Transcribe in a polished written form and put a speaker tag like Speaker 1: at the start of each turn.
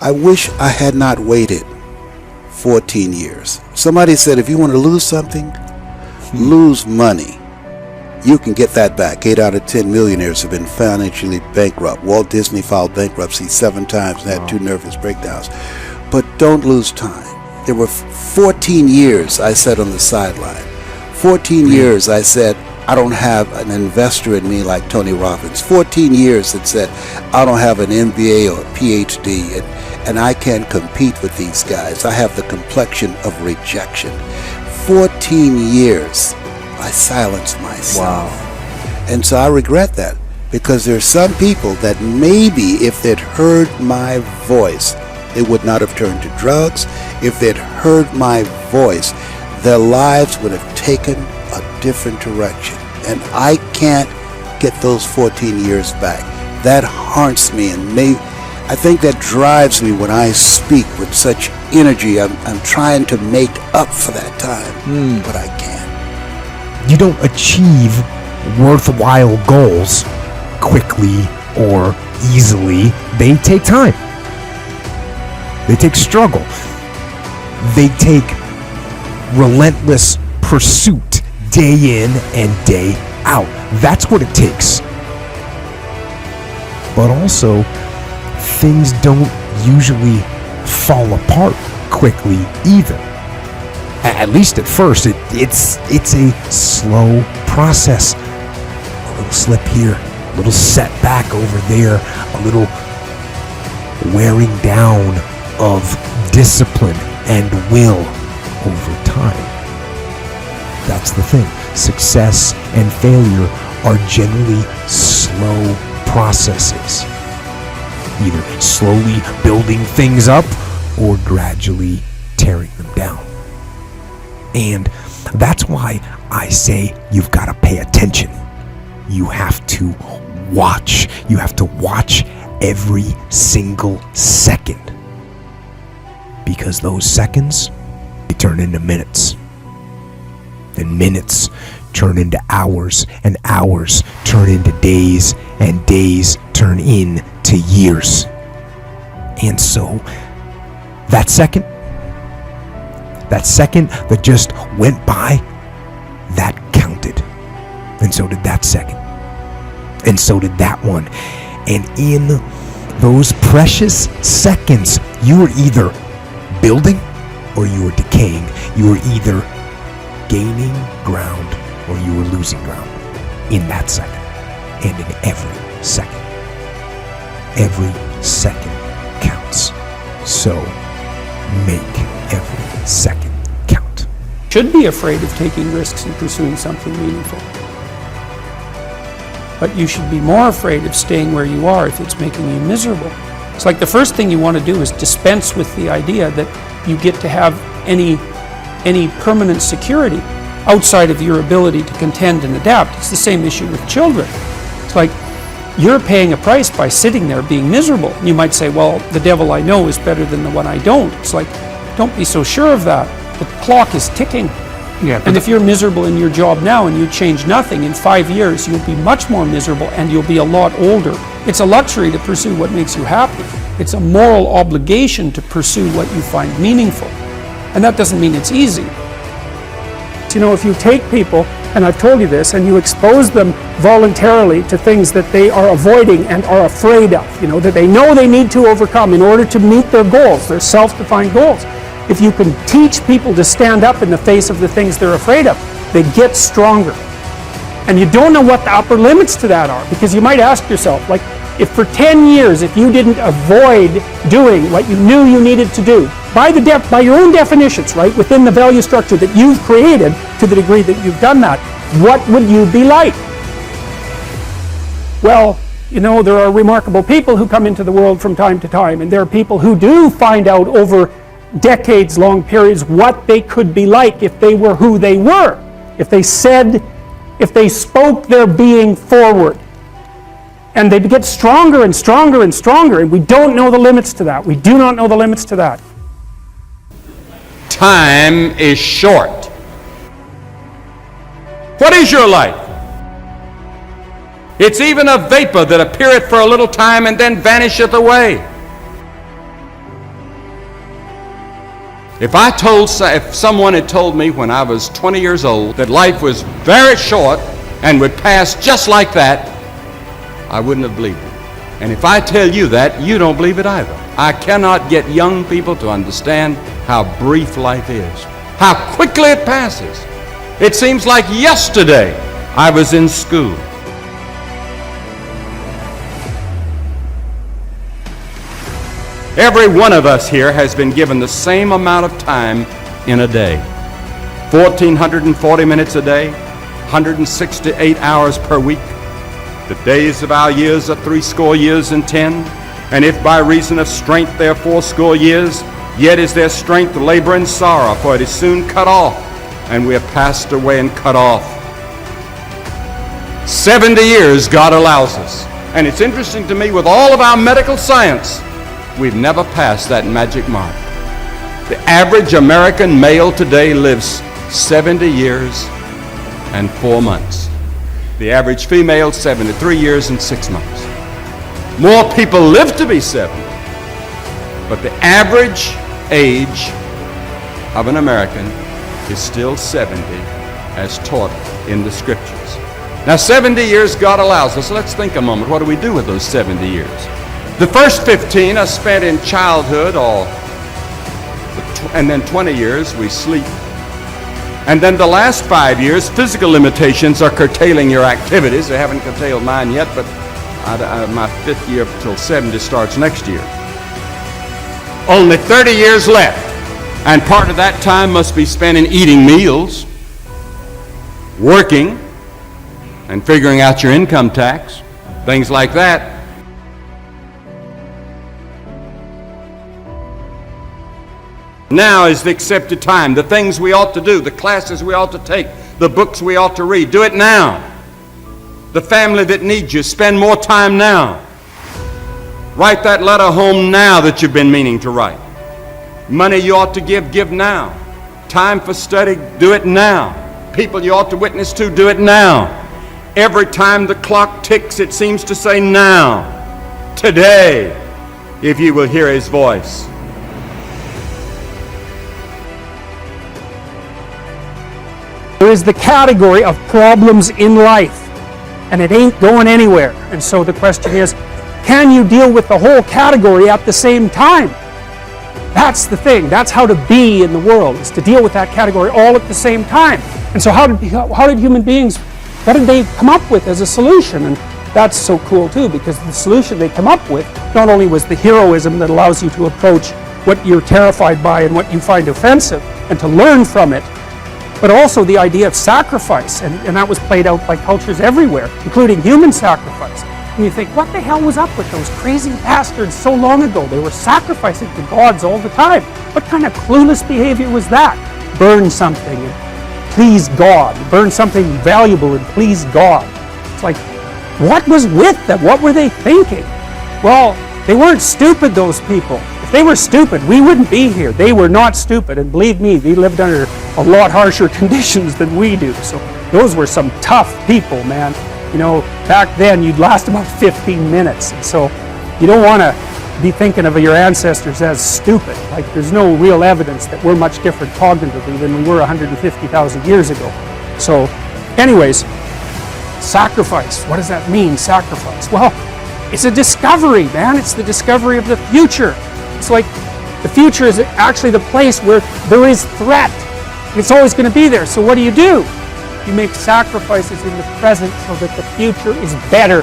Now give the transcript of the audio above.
Speaker 1: I wish I had not waited 14 years. Somebody said if you want to lose something, lose money. You can get that back. 8 out of 10 millionaires have been financially bankrupt. Walt Disney filed bankruptcy 7 times and had 2 nervous breakdowns. But don't lose time. There were 14 years I sat on the sideline. 14 years I said, I don't have an investor in me like Tony Robbins. 14 years that said, I don't have an MBA or a PhD, and I can't compete with these guys. I have the complexion of rejection. 14 years I silenced myself.
Speaker 2: Wow.
Speaker 1: And so I regret that, because there's some people that maybe if they'd heard my voice, they would not have turned to drugs. If they'd heard my voice, their lives would have taken a different direction. And I can't get those 14 years back. That haunts me, and I think that drives me when I speak with such energy. I'm trying to make up for that time, but I can't.
Speaker 2: You don't achieve worthwhile goals quickly or easily. They take time. They take struggle. They take relentless pursuit day in and day out. That's what it takes. But also, things don't usually fall apart quickly either. At least at first, it's a slow process. A little slip here, a little setback over there, a little wearing down of discipline and will over time. That's the thing. Success and failure are generally slow processes. Either slowly building things up or gradually tearing them down. And that's why I say you've got to pay attention. You have to watch. You have to watch every single second. Because those seconds, they turn into minutes. And minutes turn into hours, and hours turn into days, and days turn into years. And so, that second that just went by, that counted. And so did that second. And so did that one. And in those precious seconds, you were either building or you were decaying. You were either gaining ground or you were losing ground in that second, and in every second. Every second counts. So make every second count.
Speaker 3: Should be afraid of taking risks and pursuing something meaningful. But you should be more afraid of staying where you are if it's making you miserable. It's like the first thing you want to do is dispense with the idea that you get to have any permanent security outside of your ability to contend and adapt. It's the same issue with children. It's like you're paying a price by sitting there being miserable. You might say, well, the devil I know is better than the one I don't. It's like, don't be so sure of that. The clock is ticking.
Speaker 4: Yeah,
Speaker 3: and if you're miserable in your job now and you change nothing, in 5 years you'll be much more miserable and you'll be a lot older. It's a luxury to pursue what makes you happy. It's a moral obligation to pursue what you find meaningful. And that doesn't mean it's easy. You know, if you take people, and I've told you this, and you expose them voluntarily to things that they are avoiding and are afraid of, you know, that they know they need to overcome in order to meet their goals, their self-defined goals. If you can teach people to stand up in the face of the things they're afraid of, they get stronger. And you don't know what the upper limits to that are, because you might ask yourself, like, if for 10 years, if you didn't avoid doing what you knew you needed to do, by your own definitions, right, within the value structure that you've created, to the degree that you've done that, what would you be like? Well, you know, there are remarkable people who come into the world from time to time, and there are people who do find out over decades-long periods what they could be like if they were who they were, if they spoke their being forward. And they get stronger and stronger and stronger, and we don't know the limits to that. We do not know the limits to that.
Speaker 5: Time is short. What is your life? It's even a vapor that appeareth for a little time and then vanisheth away. If someone had told me when I was 20 years old that life was very short and would pass just like that, I wouldn't have believed it. And if I tell you that, you don't believe it either. I cannot get young people to understand how brief life is, how quickly it passes. It seems like yesterday I was in school. Every one of us here has been given the same amount of time in a day. 1,440 minutes a day, 168 hours per week. The days of our years are 80 years and 10. And if by reason of strength they are 80 years, yet is their strength labor and sorrow, for it is soon cut off, and we are passed away and cut off. 70 years God allows us. And it's interesting to me, with all of our medical science, we've never passed that magic mark. The average American male today lives 70 years and 4 months. The average female, 73 years and 6 months. More people live to be 70, but the average age of an American is still 70, as taught in the Scriptures. Now, 70 years God allows us. Let's think a moment. What do we do with those 70 years? The first 15 are spent in childhood, and then 20 years we sleep. And then the last 5 years, physical limitations are curtailing your activities. They haven't curtailed mine yet, but my 5th year till 70 starts next year. Only 30 years left, and part of that time must be spent in eating meals, working, and figuring out your income tax, things like that. Now is the accepted time. The things we ought to do, the classes we ought to take, the books we ought to read, do it now. The family that needs you, spend more time now. Write that letter home now that you've been meaning to write. Money you ought to give now. Time for study, do it now. People you ought to witness to, do it now. Every time the clock ticks, it seems to say now. Today, if you will hear His voice.
Speaker 3: There is the category of problems in life, and it ain't going anywhere. And so the question is, can you deal with the whole category at the same time? That's the thing. That's how to be in the world, is to deal with that category all at the same time. And so how did human beings, what did they come up with as a solution? And that's so cool too, because the solution they come up with not only was the heroism that allows you to approach what you're terrified by and what you find offensive and to learn from it, but also the idea of sacrifice, and that was played out by cultures everywhere, including human sacrifice. And you think, what the hell was up with those crazy bastards so long ago? They were sacrificing to gods all the time. What kind of clueless behavior was that? Burn something and please God. Burn something valuable and please God. It's like, what was with them? What were they thinking? Well, they weren't stupid, those people. If they were stupid, we wouldn't be here. They were not stupid, and believe me, they lived under a lot harsher conditions than we do. So those were some tough people, man. You know, back then you'd last about 15 minutes. And so you don't want to be thinking of your ancestors as stupid. Like, there's no real evidence that we're much different cognitively than we were 150,000 years ago. So anyways, sacrifice. What does that mean, sacrifice? Well, it's a discovery, man. It's the discovery of the future. It's like the future is actually the place where there is threat. It's always going to be there. So what do? You make sacrifices in the present so that the future is better